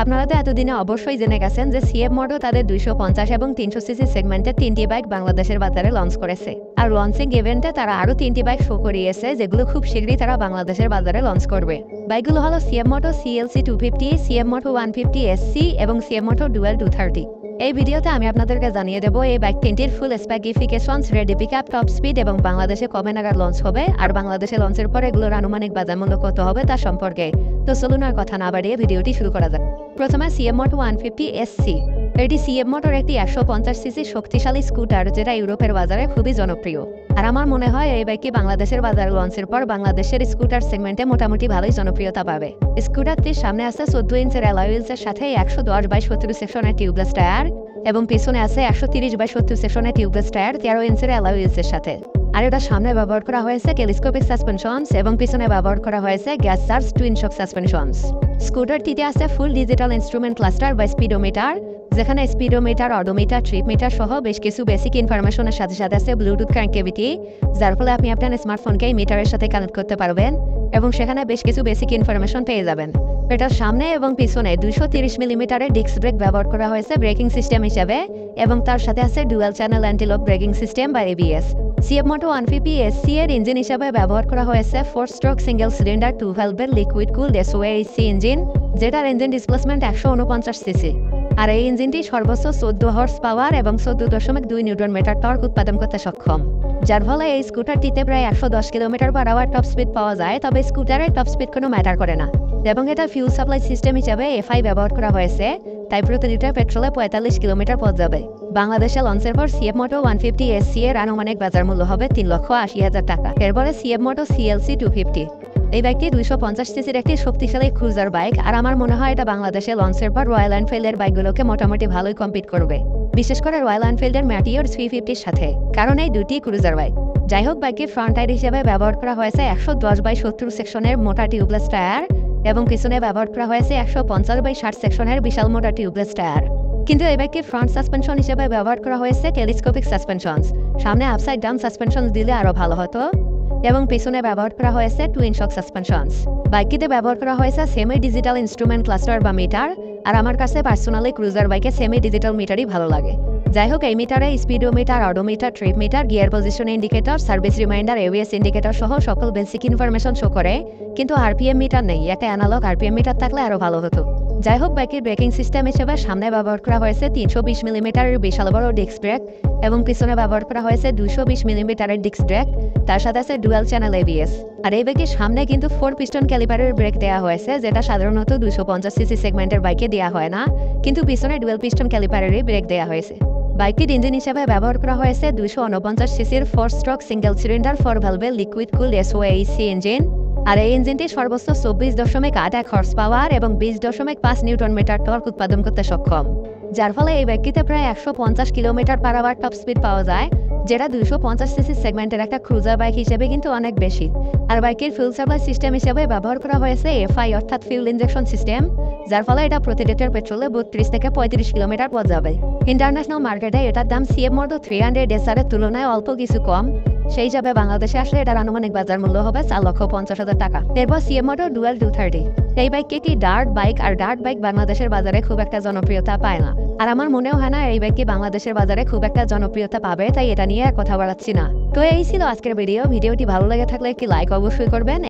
আপনারা তো এতদিনে অবশ্যই জেনে গেছেন যে সিএফ মোটর তাদের 250 এবং 300 সিসি সেগমেন্টের 3টি বাইক বাংলাদেশের বাজারে লঞ্চ করেছে। আর লঞ্চিং ইভেন্টে তারা আরও 3টি বাইক শো করিয়েছে, যেগুলো খুব শীঘ্রই তারা বাংলাদেশের বাজারে লঞ্চ করবে। বাইকগুলো হলো CF motor CLC 250, CF motor 150 SC এবং সিএফ মোটর ডুয়েল 230। এই ভিডিওতে আমি আপনাদেরকে জানিয়ে দেবো এই বাইক তিনটির full specifications, ready pickup, top speed এবং বাংলাদেশে কবে নাগাদ লঞ্চ হবে, আর বাংলাদেশে লঞ্চের পর এগুলোর আনুমানিক বাজার মূল্য কত হবে তা সম্পর্কে। তো চলুন আর কথা না বাড়িয়ে ভিডিওটি শুরু করা যাক। প্রথমে সিএফ মোটর 150 এসসি। এটি সিএফ মোটর একটি 150 সিসি শক্তিশালী স্কুটার, যেটা ইউরোপের বাজারে খুবই জনপ্রিয়। আর আমার মনে হয় এই বাইকটি বাংলাদেশের বাজারে লঞ্চের পর বাংলাদেশের স্কুটার সেগমেন্টে মোটামুটি ভালোই জনপ্রিয়তা পাবে। স্কুটারটির সামনে আছে 14 ইঞ্চের অ্যালয় হুইলসের সাথে 110/70 সেকশনের টিউবলেস টায়ার এবং পিছনে আছে 130/70 সেকশনের টিউবলেস টায়ার 13 ইঞ্চের অ্যালয় হুইলসের সাথে। আর এটা সামনে ব্যবহার করা হয়েছে টেলিস্কোপিক সাসপেনশনস এবং পিছনে ব্যবহার করা হয়েছে গ্যাস চার্জ টুইন শক সাসপেনশনস। স্কুটারটিতে আছে ফুল ডিজিটাল ইনস্ট্রুমেন্ট ক্লাস্টার বা স্পিডোমিটার, যেখানে স্পিডোমিটার, অডোমিটার, ট্রিপ মিটার সহ বেশ কিছু বেসিক ইনফরমেশনের সাথে সাথে আছে ব্লুটুথ কানেক্টিভিটি, যার ফলে আপনি আপনার স্মার্টফোনকে মিটারের সাথে কানেক্ট করতে পারবেন এবং সেখানে বেশ কিছু বেসিক ইনফরমেশন পেয়ে যাবেন। এটার সামনে এবং পিছনে 230 মিলিমিটারের ডিস্ক ব্রেক ব্যবহার করা হয়েছে ব্রেকিং সিস্টেম হিসেবে এবং তার সাথে আছে dual channel anti-lock braking system বা এবিএস। সিএফ মোটর 150 এসসি এর ইঞ্জিন হিসেবে ব্যবহার করা হয়েছে 4 স্ট্রোক সিঙ্গেল সিলিন্ডার 2 ভালভের লিকুইড কুলড এসওএইচসি ইঞ্জিন, যেটার ইঞ্জিন ডিসপ্লেসমেন্ট 149 সিসি। আর এই ইঞ্জিনটি সর্বোচ্চ 14 হর্স পাওয়ার এবং 14.2 নিউটন মিটার টর্ক উৎপাদন করতে সক্ষম, যার ফলে এই স্কুটারটিতে প্রায় 110 কিলোমিটার/আওয়ার টপ স্পিড পাওয়া যায়। তবে স্কুটারের টপ স্পিড কোনো ম্যাটার করে না এবং এটা ফিউল সাপ্লাই সিস্টেম হিসেবে এফআই ব্যবহার করা হয়েছে, তাই প্রতি লিটার পেট্রোলে 45 কিলোমিটার পথ যাবে। বাংলাদেশে লঞ্চের পর সিএফ মোটর 150 এসসি এর আনুমানিক বাজার মূল্য হবে 3,80,000 টাকা। এরপরে সিএফ মোটর সিএলসি 250। এই বাইকটি 250 সিসির একটি শক্তিশালী ক্রুজার বাইক, আর আমার মনে হয় এটা বাংলাদেশে লঞ্চের পর রয়্যাল এনফিল্ডের বাইকগুলোকে মোটামুটি ভালোই কম্পিট করবে, বিশেষ করে রয়্যাল এনফিল্ডের ম্যাটিওর 350-র সাথে, কারণ এই দুটি ক্রুজার বাইক। যাই হোক, বাইকের ফ্রন্ট টায়ার হিসেবে ব্যবহার করা হয়েছে 110/70 সেকশনের মোটা টিউবলেস টায়ার এবং পিছনে ব্যবহার করা হয়েছে 150/60 সেকশনের বিশাল মোটা টিউবলেস টায়ার। কিন্তু এই বাইকের ফ্রন্ট সাসপেনশন হিসেবে ব্যবহার করা হয়েছে টেলিস্কোপিক সাসপেনশনস। সামনে আপসাইড ডাউন সাসপেনশন দিলে আরও ভালো হতো এবং পিছনে ব্যবহার করা হয়েছে টুইন শক সাসপেনশনস। বাইকটিতে ব্যবহার করা হয়েছে সেমি ডিজিটাল ইনস্ট্রুমেন্ট ক্লাস্টার বা মিটার, আর আমার কাছে পার্সোনালি ক্রুজার বাইকে সেমি ডিজিটাল মিটারই ভালো লাগে। যাই হোক, এই মিটারে speedometer, odometer, trip meter, gear position indicator, service reminder, ABS indicator সহ সকল বেসিক ইনফরমেশন শো করে, কিন্তু আরপিএম মিটার নেই। একটা অ্যানালগ আরপিএম মিটার থাকলে আরও ভালো হতো। যাই হোক, বাইকের ব্রেকিং সিস্টেম হিসেবে সামনে ব্যবহার করা হয়েছে 320 মিলিমিটারের বিশাল বড় ডিস্ক ব্রেক এবং পিছনে ব্যবহার করা হয়েছে 220 মিলিমিটারের ডিস্ক ব্রেক, তার সাথে আছে ডুয়াল চ্যানেল এবিএস। আর এই বাইকের সামনে কিন্তু 4 পিস্টন ক্যালিপারের ব্রেক দেওয়া হয়েছে, যেটা সাধারণত 250 সিসি সেগমেন্টের বাইকে দেওয়া হয় না, কিন্তু পিছনে ডুয়াল পিস্টন ক্যালিপারেরই ব্রেক দেওয়া হয়েছে। বাইকটির ইঞ্জিন হিসেবে ব্যবহার করা হয়েছে 249 সিসির 4 স্ট্রোক সিঙ্গেল সিলিন্ডার 4 ভালভের লিকুইড কুলড এসওএইচসি ইঞ্জিন, আর এই ইঞ্জিনটি সর্বোচ্চ 24.81 হর্স পাওয়ার এবং 20.5 নিউটন মিটার টর্ক উৎপাদন করতে সক্ষম, যার ফলে এই বাইকটিতে প্রায় 150 কিলোমিটার/আওয়ার টপ স্পিড পাওয়া যায়, যেটা 250 সিসি সেগমেন্টের একটা ক্রুজার বাইক হিসেবে কিন্তু অনেক বেশি। আর বাইকের ফুয়েল সাপ্লাই সিস্টেম হিসেবে ব্যবহার করা হয়েছে এফআই অর্থাৎ ফিউল ইনজেকশন সিস্টেম, যার ফলে এটা প্রতি লিটার পেট্রোলে 32 থেকে 35 কিলোমিটার পথ যাবে। ইন্টারন্যাশনাল মার্কেটে এটার দাম সিএফ মোটর 300 এসআর এর তুলনায় অল্প কিছু কম, সেই হিসাবে বাংলাদেশে আসলে এটার আনুমানিক বাজার মূল্য হবে 4,50,000 টাকা। এরপর সিএফ মোটর ডুয়েল 230। এই বাইকটি একটি ডার্ট বাইক, আর ডার্ট বাইক বাংলাদেশের বাজারে খুব একটা জনপ্রিয়তা পায় না, আর আমার মনেও হয় না এই বাইকটি বাংলাদেশের বাজারে খুব একটা জনপ্রিয়তা পাবে, তাই এটা নিয়ে আর কথা বাড়াচ্ছি না। তো এই ছিল আজকের ভিডিওটি ভালো লেগে থাকলে একটি লাইক অবশ্যই করবেন।